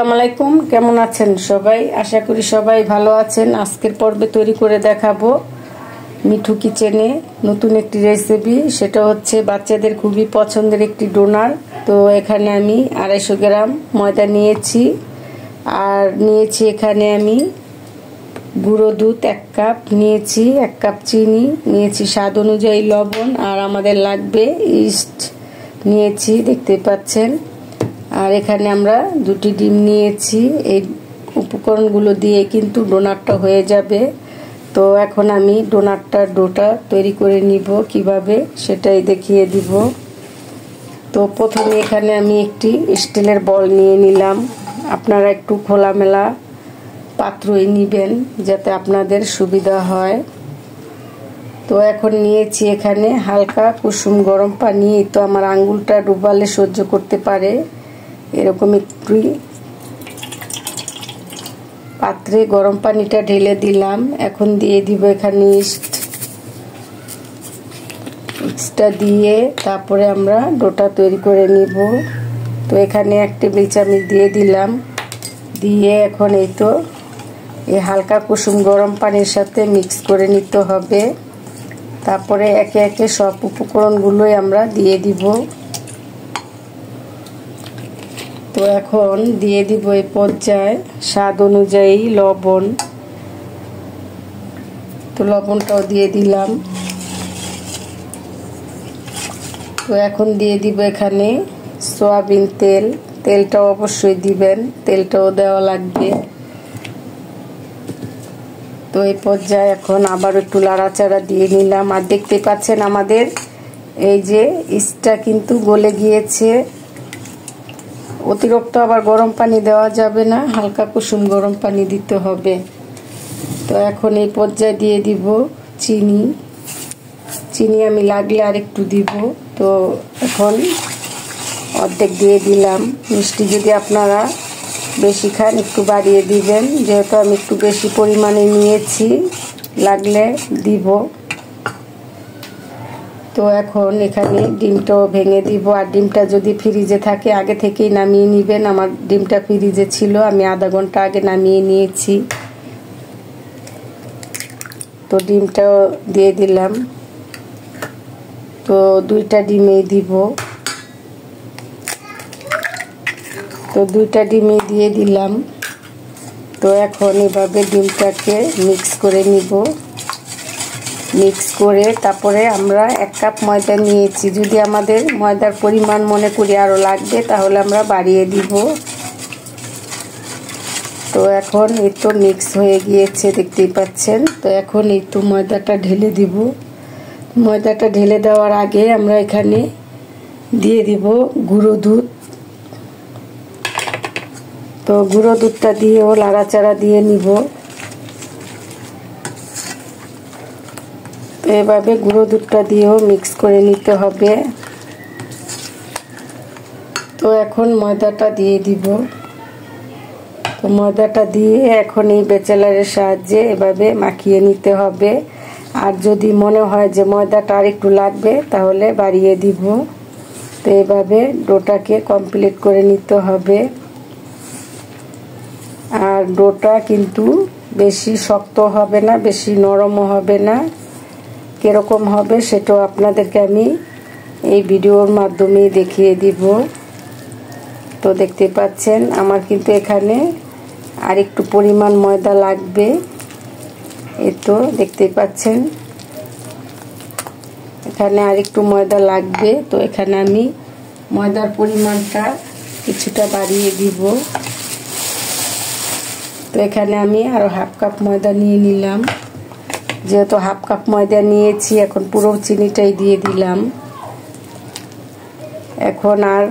আসসালামু আলাইকুম, কেমন আছেন সবাই? আশা করি সবাই ভালো আছেন। আজকের পর্বে তৈরি করে দেখাবো মিঠু কিচেনে নতুন একটি রেসিপি। সেটা হচ্ছে বাচ্চাদের খুবই পছন্দের একটি ডোনার। তো এখানে আমি 250 গ্রাম ময়দা নিয়েছি, আর নিয়েছি এখানে আমি গুঁড়ো দুধ 1 কাপ নিয়েছি, 1 কাপ চিনি নিয়েছি, স্বাদ অনুযায়ী লবণ, আর আমাদের লাগবে ইস্ট নিয়েছি, দেখতে পাচ্ছেন। আর এখানে আমরা 2টি ডিম নিয়েছি। এই উপকরণগুলো দিয়ে কিন্তু ডোনাটটা হয়ে যাবে। তো এখন আমি ডোটা তৈরি করে নিব কিভাবে, সেটাই দেখিয়ে দিব। তো প্রথমে এখানে আমি একটি স্টিলের বল নিয়ে নিলাম। আপনারা একটু খোলামেলা পাত্রই নেবেন যাতে আপনাদের সুবিধা হয়। তো এখন নিয়েছি এখানে হালকা কুসুম গরম পানি। তো আমার আঙ্গুলটা ডুবালে সহ্য করতে পারে এরকম একটু পাত্রে গরম পানিটা ঢেলে দিলাম। এখন দিয়ে দিব এখানে ইস্টটা দিয়ে তারপরে আমরা ডোটা তৈরি করে নিব। তো এখানে 1 টেবিল চামচ দিয়ে দিলাম, দিয়ে এখন এই তো এই হালকা কুসুম গরম পানির সাথে মিক্স করে নিতে হবে। তারপরে একে একে সব উপকরণগুলোই আমরা দিয়ে দিব। তো এখন দিয়ে দিব এই পর্যায়ে স্বাদ অনুযায়ী লবণ। তো লবণটাও দিয়ে দিলাম। তো এখন দিয়ে দিব এখানে সয়াবিন তেলটাও অবশ্যই দিবেন, তেলটাও দেওয়া লাগবে। তো এই পর্যায়ে এখন আবার একটু নাড়াচাড়া দিয়ে নিলাম। আর দেখতে পাচ্ছেন আমাদের এই যে ইস্টটা কিন্তু গলে গিয়েছে। অতিরিক্ত আবার গরম পানি দেওয়া যাবে না, হালকা কুসুম গরম পানি দিতে হবে। তো এখন এই পর্যায়ে দিয়ে দিব চিনি আমি লাগলে আর একটু দিব। তো এখন অর্ধেক দিয়ে দিলাম। মিষ্টি যদি আপনারা বেশি খান একটু বাড়িয়ে দিবেন, যেহেতু আমি একটু বেশি পরিমাণে নিয়েছি, লাগলে দিব। তো এখন এখানে ডিমটাও ভেঙে দিব। আর ডিমটা যদি ফ্রিজে থাকে আগে থেকেই নামিয়ে নেবেন। আমার ডিমটা ফ্রিজে ছিল, আমি আধা ঘন্টা আগে নামিয়ে নিয়েছি। তো ডিমটাও দিয়ে দিলাম। তো 2টা ডিমই দিব। তো 2টা ডিমই দিয়ে দিলাম। তো এখন এভাবে ডিমটাকে মিক্স করে নিব। মিক্স করে তারপরে আমরা 1 কাপ ময়দা নিয়েছি। যদি আমাদের ময়দার পরিমাণ মনে করি আরও লাগবে তাহলে আমরা বাড়িয়ে দিব। তো এখন এই তো মিক্স হয়ে গিয়েছে, দেখতেই পাচ্ছেন। তো এখন এই তো ময়দাটা ঢেলে দিব। ময়দাটা ঢেলে দেওয়ার আগে আমরা এখানে দিয়ে দিব গুঁড়ো দুধ। তো গুঁড়ো দুধটা দিয়েও নাড়াচাড়া দিয়ে নিব। তো এভাবে গুঁড়ো দুধটা দিয়েও মিক্স করে নিতে হবে। তো এখন ময়দাটা দিয়ে দিব। তো ময়দাটা দিয়ে এখন এই বেচেলারের সাহায্যে এভাবে মাখিয়ে নিতে হবে। আর যদি মনে হয় যে ময়দাটা আর একটু লাগবে তাহলে বাড়িয়ে দিব। তো এভাবে ডোটাকে কমপ্লিট করে নিতে হবে। আর ডোটা কিন্তু বেশি শক্ত হবে না, বেশি নরমও হবে না। কিরকম হবে সেটাও আপনাদেরকে আমি এই ভিডিওর মাধ্যমে দেখিয়ে দিব। তো দেখতে পাচ্ছেন আমার কিন্তু এখানে আর একটু পরিমাণ ময়দা লাগবে। এই তো দেখতে পাচ্ছেন এখানে আর একটু ময়দা লাগবে। তো এখানে আমি ময়দার পরিমাণটা কিছুটা বাড়িয়ে দিব। তো এখানে আমি আরো 1/2 কাপ ময়দা নিয়ে নিলাম। যেহেতু 1/2 কাপ ময়দা নিয়েছি, এখন পুরো চিনিটাই দিয়ে দিলাম। এখন আর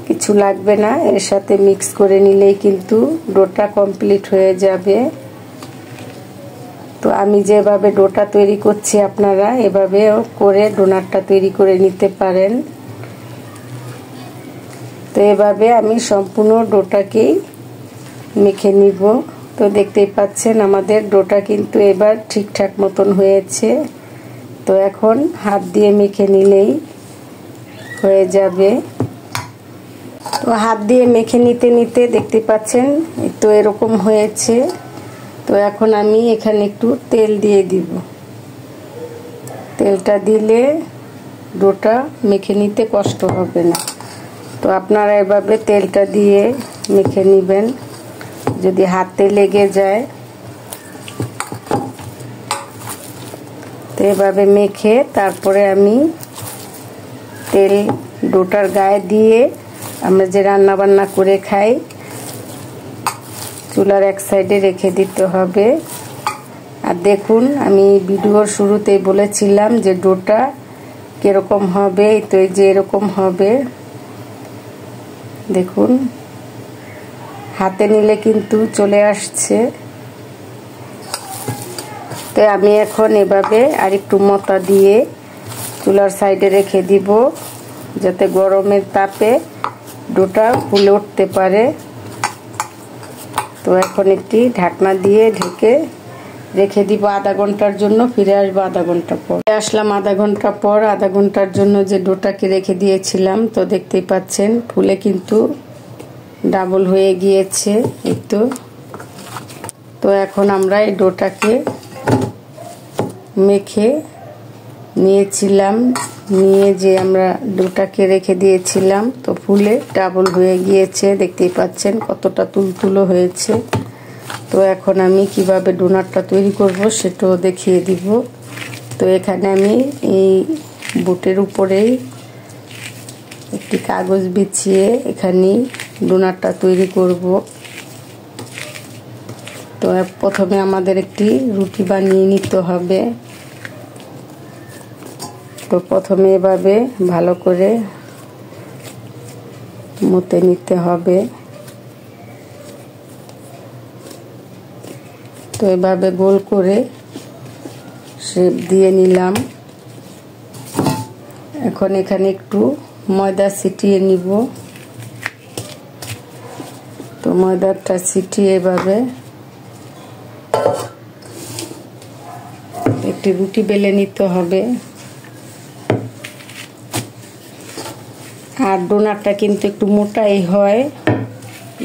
কিছু লাগবে না, এর সাথে মিক্স করে নিলেই কিন্তু ডোটা কমপ্লিট হয়ে যাবে। তো আমি যেভাবে ডোটা তৈরি করছি আপনারা এভাবেও করে ডোনাটটা তৈরি করে নিতে পারেন। তো এভাবে আমি সম্পূর্ণ ডোটাকেই মেখে নিব। তো দেখতেই পাচ্ছেন আমাদের ডোটা কিন্তু এবার ঠিকঠাক মতন হয়েছে। তো এখন হাত দিয়ে মেখে নিলেই হয়ে যাবে। তো হাত দিয়ে মেখে নিতে নিতে দেখতে পাচ্ছেন তো এরকম হয়েছে। তো এখন আমি এখানে একটু তেল দিয়ে দিব। তেলটা দিলে ডোটা মেখে নিতে কষ্ট হবে না। তো আপনারা এভাবে তেলটা দিয়ে মেখে নেবেন, যদি হাতে লেগে যায়। তো এভাবে মেখে তারপরে আমি তেল ডোটার গায়ে দিয়ে আমরা যে রান্না বান্না করে খাই চুলার এক সাইডে রেখে দিতে হবে। আর দেখুন আমি ভিডিওর শুরুতেই বলেছিলাম যে ডোটা কিরকম হবে, তো এই যে এরকম হবে। দেখুন হাতে নিলে কিন্তু চলে আসছে। তো আমি এখন এভাবে আরেকটু মতা দিয়ে চুলার সাইডে রেখে দিব, যাতে গরমের তাপে ডোটা ফুলে উঠতে পারে। তো এখন একটি ঢাকনা দিয়ে ঢেকে রেখে দিব আধা ঘন্টার জন্য। ফিরে আসবো আধা ঘন্টা পর। আসলাম আধা ঘন্টা পর। আধা ঘন্টার জন্য যে ডোটাকে রেখে দিয়েছিলাম, তো দেখতেই পাচ্ছেন ফুলে কিন্তু ডাবল হয়ে গিয়েছে। এই তো এখন আমরা এই ডোটাকে মেখে নিয়েছিলাম, নিয়ে যে আমরা ডোটাকে রেখে দিয়েছিলাম তো ফুলে ডাবল হয়ে গিয়েছে। দেখতেই পাচ্ছেন কতটা তুলতুলো হয়েছে। তো এখন আমি কিভাবে ডোনাটটা তৈরি করব সেটাও দেখিয়ে দিব। তো এখানে আমি এই বোটের উপরেই একটি কাগজ বিছিয়ে এখানে ডোনাটটা তৈরি করব। তো প্রথমে আমাদের একটি রুটি বানিয়ে নিতে হবে। তো প্রথমে এভাবে ভালো করে মতে নিতে হবে। তো এভাবে গোল করে শেপ দিয়ে নিলাম। এখন এখানে একটু ময়দা ছিটিয়ে নিব। তো ময়দাটা ছিটিয়ে এভাবে একটি রুটি বেলে নিতে হবে। আর ডোনাটটা কিন্তু একটু মোটাই হয়,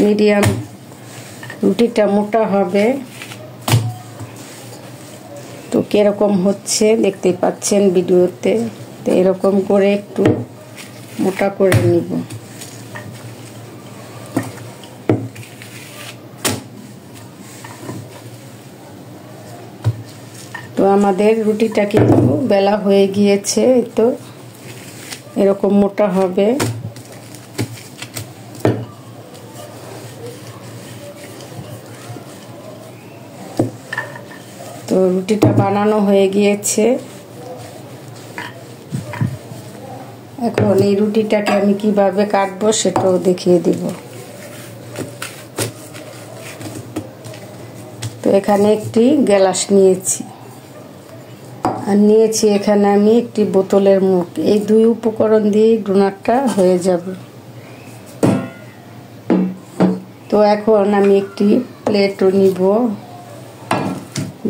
মিডিয়াম রুটিটা মোটা হবে। তো কিরকম হচ্ছে দেখতে পাচ্ছেন ভিডিওতে। তো এরকম করে একটু মোটা করে নিব। তো আমাদের রুটিটা কিন্তু বেলা হয়ে গিয়েছে। তো এরকম মোটা হবে। তো রুটিটা বানানো হয়ে গিয়েছে। এখন এই রুটিটাকে আমি কিভাবে কাটবো সেটাও দেখিয়ে দিব। তো এখানে একটি গ্লাস নিয়েছি, আর নিয়েছি এখানে আমি একটি বোতলের মুখ। এই দুই উপকরণ দিয়ে ডোনাটটা হয়ে যাবে। তো এখন আমি একটি প্লেটও নিব,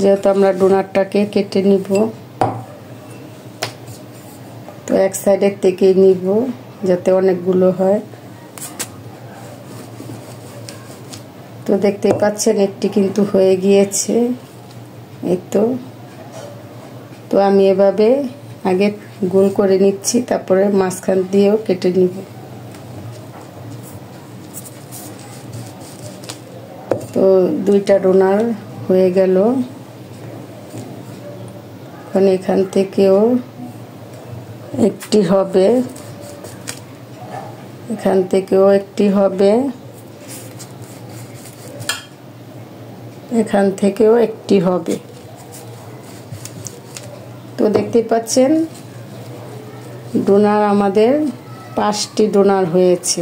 যেহেতু আমরা ডোনাটটাকে কেটে নিব। তো এক সাইডের থেকে নিব যাতে অনেকগুলো হয়। তো দেখতে পাচ্ছেন একটি কিন্তু হয়ে গিয়েছে। এই তো আমি এভাবে আগে গোল করে নিচ্ছি, তারপরে মাঝখান দিয়েও কেটে নিব। তো দুইটা ডোনার হয়ে গেল। এখন এখান থেকেও একটি হবে, এখান থেকেও একটি হবে, এখান থেকেও একটি হবে। তো দেখতে পাচ্ছেন ডোনার আমাদের 5টি ডোনার হয়েছে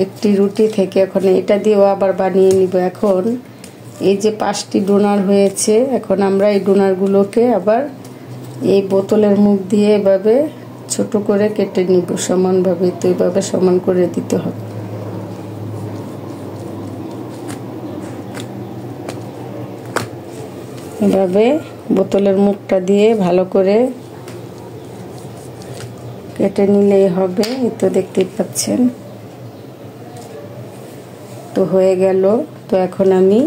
একটি রুটি থেকে। এখন এটা দিয়েও আবার বানিয়ে নিব। এখন এই যে 5টি ডোনার হয়েছে, এখন আমরা এই ডোনারগুলোকে আবার এই বোতলের মুখ দিয়ে এভাবে ছোট করে কেটে নিব সমানভাবে। তো এইভাবে সমান করে দিতে হবে। এভাবে বোতলের মুখটা দিয়ে ভালো করে কেটে নিলেই হবে। এই তো দেখতেই পাচ্ছেন। তো হয়ে গেল। তো এখন আমি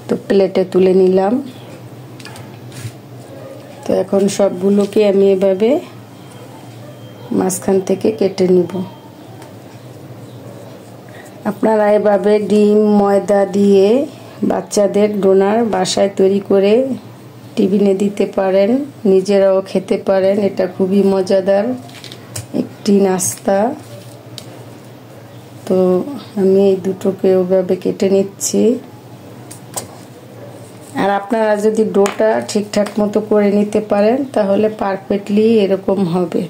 তো প্লেটে তুলে নিলাম। তো এখন সবগুলোকে আমি এভাবে মাঝখান থেকে কেটে নিব। আপনারা এভাবে ডিম ময়দা দিয়ে বাচ্চাদের ডোনার বাসায় তৈরি করে টিফিনে দিতে পারেন, নিজেরাও খেতে পারেন। এটা খুবই মজাদার একটি নাস্তা। তো আমি এই দুটোকে ওভাবে কেটে নিচ্ছি। আর আপনারা যদি ডোটা ঠিকঠাক মতো করে নিতে পারেন তাহলে পারফেক্টলি এরকম হবে।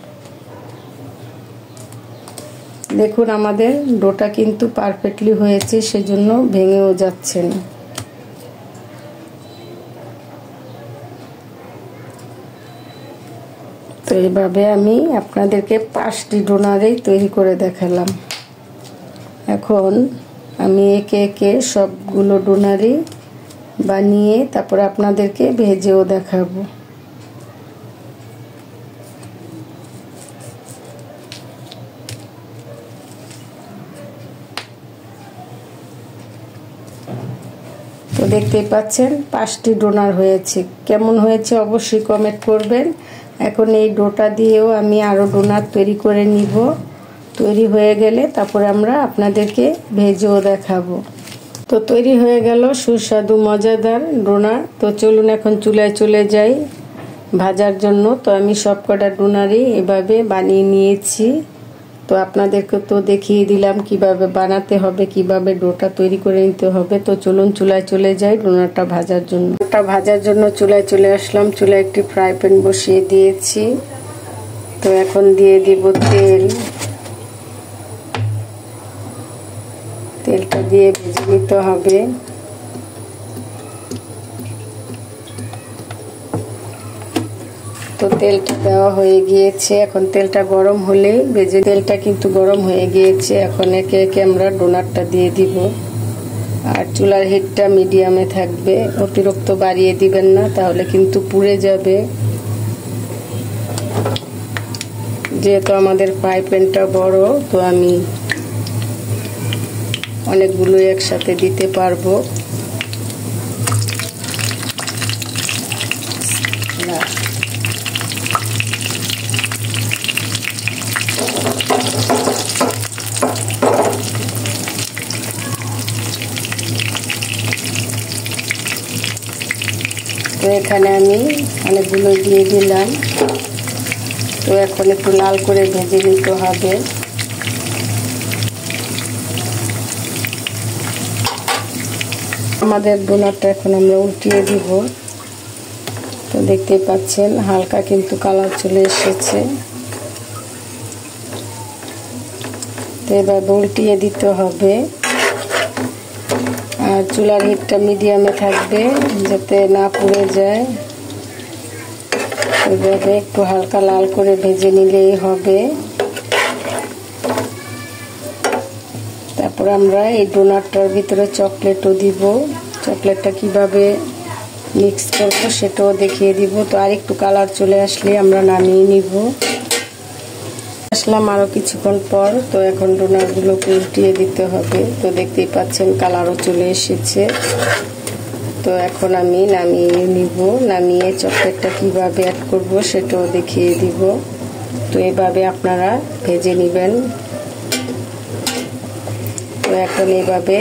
দেখুন আমাদের ডোটা কিন্তু পারফেক্টলি হয়েছে, সেজন্য ভেঙেও যাচ্ছে না। তো এইভাবে আমি আপনাদেরকে 5টি ডোনারেই তৈরি করে দেখালাম। এখন আমি একে একে সবগুলো ডোনারই বানিয়ে তারপরে আপনাদেরকে ভেজেও দেখাবো। তো দেখতেই পাচ্ছেন 5টি ডোনার হয়েছে। কেমন হয়েছে অবশ্যই কমেন্ট করবেন। এখন এই ডোটা দিয়েও আমি আরো ডোনার তৈরি করে নিব। তৈরি হয়ে গেলে তারপরে আমরা আপনাদেরকে ভেজেও দেখাবো। তো তৈরি হয়ে গেল সুস্বাদু মজাদার ডোনার। তো চলুন এখন চুলায় চলে যাই ভাজার জন্য। তো আমি সবকটা ডোনারই এভাবে বানিয়ে নিয়েছি। তো আপনাদেরকে তো দেখিয়ে দিলাম কিভাবে বানাতে হবে, কিভাবে ডোটা তৈরি করে নিতে হবে। তো চলুন চুলায় চলে যাই ডোনারটা ভাজার জন্য। ডোনারটা ভাজার জন্য চুলায় চলে আসলাম। চুলায় একটি ফ্রাই প্যান বসিয়ে দিয়েছি। তো এখন দিয়ে দিব তেল। তেলটা দিয়ে ভেজে নিতে হবে। তো তেলটা দেওয়া হয়ে গিয়েছে। এখন তেলটা গরম হলে ভেজে, তেলটা কিন্তু গরম হয়ে গিয়েছে। এখন একে একে আমরা ডোনারটা দিয়ে দিব। আর চুলার হিটটা মিডিয়ামে থাকবে, অতিরিক্ত বাড়িয়ে দিবেন না, তাহলে কিন্তু পুড়ে যাবে। যেহেতু আমাদের ফ্রাই প্যানটা বড়, তো আমি অনেকগুলো একসাথে দিতে পারবো। তো এখানে আমি অনেকগুলো দিয়ে দিলাম। তো এখন একটু লাল করে ভেজে নিতে হবে। আমাদের ডোনারটা এখন আমরা উল্টিয়ে দিব। তো দেখতেই পাচ্ছেন হালকা কিন্তু কালার চলে এসেছে। তো এভাবে উল্টিয়ে দিতে হবে। আর চুলার হিটটা মিডিয়ামে থাকবে যাতে না পুড়ে যায়। এভাবে একটু হালকা লাল করে ভেজে নিলেই হবে। তারপর আমরা এই ডোনাটটার ভিতরে চকলেটও দিব। চকলেটটা কিভাবে মিক্স করবো সেটাও দেখিয়ে দিব। তো আরেকটু কালার চলে আসলে আমরা নামিয়ে নিব। আসলাম আরো কিছুক্ষণ পর। তো এখন ডোনাটগুলোকে উল্টিয়ে দিতে হবে। তো দেখতেই পাচ্ছেন কালারও চলে এসেছে। তো এখন আমি নামিয়ে নিব। নামিয়ে চকলেটটা কিভাবে অ্যাড করব সেটাও দেখিয়ে দিব। তো এভাবে আপনারা ভেজে নেবেন। তো এখন এভাবে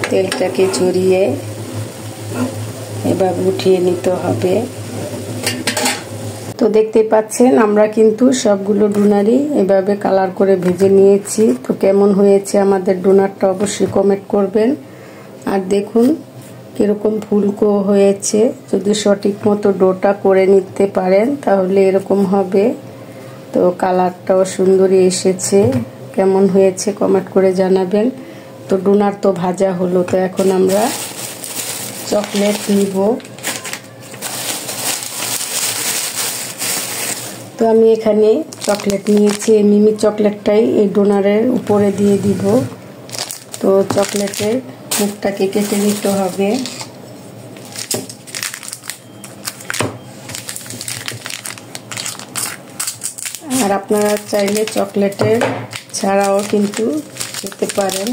তেলটাকে ঝরিয়ে এভাবে উঠিয়ে নিতে হবে। তো দেখতেই পাচ্ছেন আমরা কিন্তু সবগুলো ডোনারই এভাবে কালার করে ভেজে নিয়েছি। তো কেমন হয়েছে আমাদের ডোনারটা অবশ্যই কমেন্ট করবেন। আর দেখুন কিরকম ফুলকো হয়েছে। যদি সঠিক মতো ডোটা করে নিতে পারেন তাহলে এরকম হবে। তো কালারটাও সুন্দরই এসেছে। কেমন হয়েছে কমেন্ট করে জানাবেন। তো ডোনার তো ভাজা হলো। তো এখন আমরা চকলেট নিব। তো আমি এখানে চকলেট নিয়েছি। এই মিমি চকলেটটাই এই ডোনারের উপরে দিয়ে দিব। তো চকলেটের মুখটাকে কেটে নিতে হবে। আর আপনারা চাইলে চকলেটের ছাড়াও কিন্তু খেতে পারেন।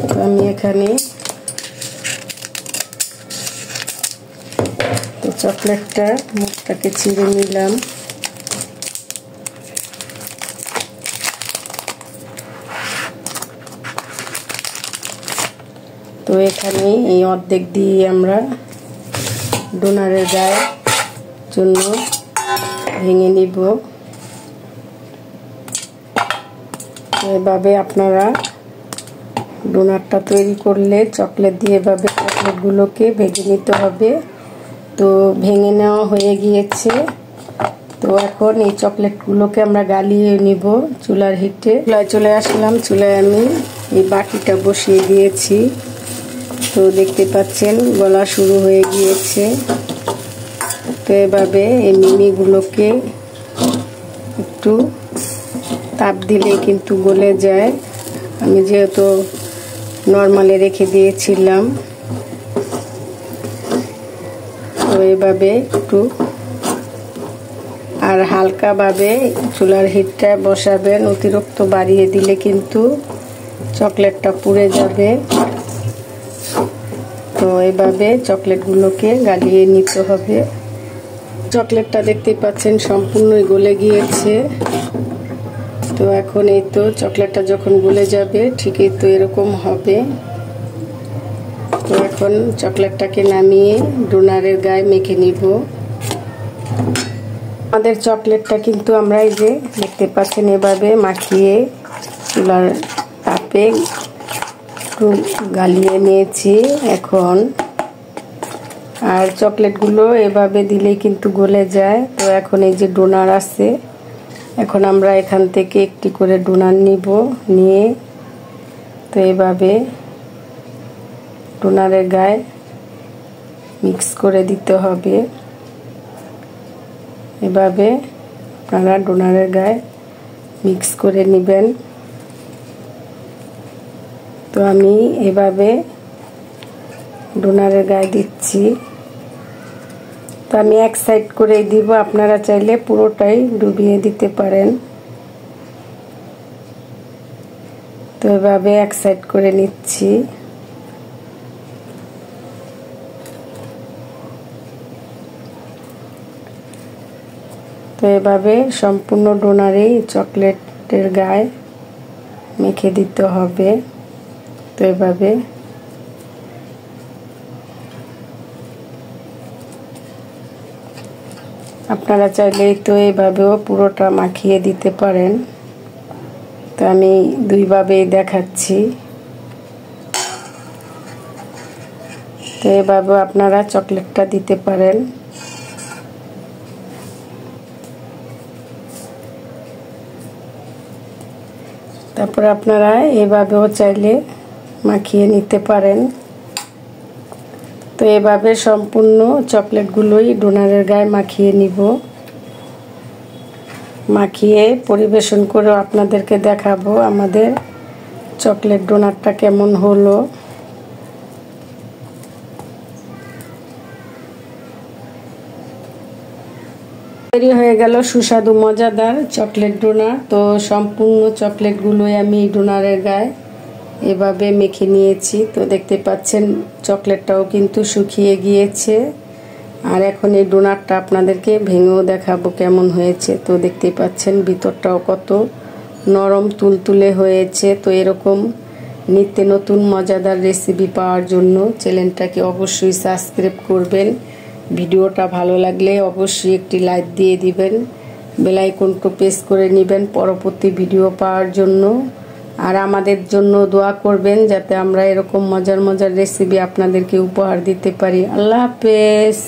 তো আমি এখানে তো চকলেটটা মুখটাকে ছিঁড়ে নিলাম। তো এখানে এই অর্ধেক দিয়ে আমরা ডোনারের গায়ের জন্য ভেঙে নিব। এভাবে আপনারা ডোনারটা তৈরি করলে চকলেট দিয়ে এভাবে চকলেটগুলোকে ভেঙে নিতে হবে। তো ভেঙে নেওয়া হয়ে গিয়েছে। তো এখন এই চকলেটগুলোকে আমরা গালিয়ে নিব চুলার হিটে। চুলায় চলে আসলাম। চুলায় আমি এই বাটিটা বসিয়ে দিয়েছি। তো দেখতে পাচ্ছেন গলা শুরু হয়ে গিয়েছে। তো এভাবে এই মিমিগুলোকে একটু তাপ দিলে কিন্তু গলে যায়। আমি যেহেতু নরমালে রেখে দিয়েছিলাম, তো এভাবে একটু আর হালকাভাবে চুলার হিটটা বসাবেন। অতিরিক্ত বাড়িয়ে দিলে কিন্তু চকলেটটা পুড়ে যাবে। তো এইভাবে চকলেটগুলোকে গালিয়ে নিতে হবে। চকলেটটা দেখতে পাচ্ছেন সম্পূর্ণই গলে গিয়েছে। তো এখন এই তো চকলেটটা যখন গলে যাবে ঠিকই তো এরকম হবে। তো এখন চকলেটটাকে নামিয়ে ডোনারের গায়ে মেখে নিব। আমাদের চকলেটটা কিন্তু আমরা এই যে দেখতে পাচ্ছেন এভাবে মাখিয়ে চুলার তাপে একটু গালিয়ে নিয়েছি এখন। আর চকলেটগুলো এভাবে দিলেই কিন্তু গলে যায়। তো এখন এই যে ডোনার আছে, এখন আমরা এখান থেকে একটি করে ডোনার নিব। নিয়ে তো এভাবে ডোনারের গায়ে মিক্স করে দিতে হবে। এভাবে আপনারা ডোনারের গায়ে মিক্স করে নেবেন। তো আমি এভাবে ডোনারের গায়ে দিচ্ছি। তো আমি এক সাইড করে দিব, আপনারা চাইলে পুরোটাই ডুবিয়ে দিতে পারেন। তো এভাবে এক সাইড করে নিচ্ছি। তো এভাবে সম্পূর্ণ ডোনারেই চকলেটের গায়ে মেখে দিতে হবে। তো এভাবে আপনারা চাইলে তো এইভাবেও পুরোটা মাখিয়ে দিতে পারেন। তো আমি দুইভাবেই দেখাচ্ছি। তো এভাবেও আপনারা চকলেটটা দিতে পারেন। তারপর আপনারা এভাবেও চাইলে মাখিয়ে নিতে পারেন। তো এভাবে সম্পূর্ণ চকলেটগুলোই ডোনারের গায়ে মাখিয়ে নিব। মাখিয়ে পরিবেশন করে আপনাদেরকে দেখাবো আমাদের চকলেট ডোনারটা কেমন হলো। তৈরি হয়ে গেল সুস্বাদু মজাদার চকলেট ডোনার। তো সম্পূর্ণ চকলেটগুলোই আমি ডোনারের গায়ে এভাবে মেখে নিয়েছি। তো দেখতে পাচ্ছেন চকলেটটাও কিন্তু শুকিয়ে গিয়েছে। আর এখন এই ডোনারটা আপনাদেরকে ভেঙেও দেখাবো কেমন হয়েছে। তো দেখতে পাচ্ছেন ভিতরটাও কত নরম তুলতুলে হয়েছে। তো এরকম নিত্য নতুন মজাদার রেসিপি পাওয়ার জন্য চ্যানেলটাকে অবশ্যই সাবস্ক্রাইব করবেন। ভিডিওটা ভালো লাগলে অবশ্যই একটি লাইক দিয়ে দিবেন। বেল আইকনটা প্রেস করে নেবেন পরবর্তী ভিডিও পাওয়ার জন্য। আর আমাদের জন্য দোয়া করবেন যাতে আমরা এরকম মজার মজার রেসিপি আপনাদেরকে উপহার দিতে পারি। আল্লাহ হাফেজ।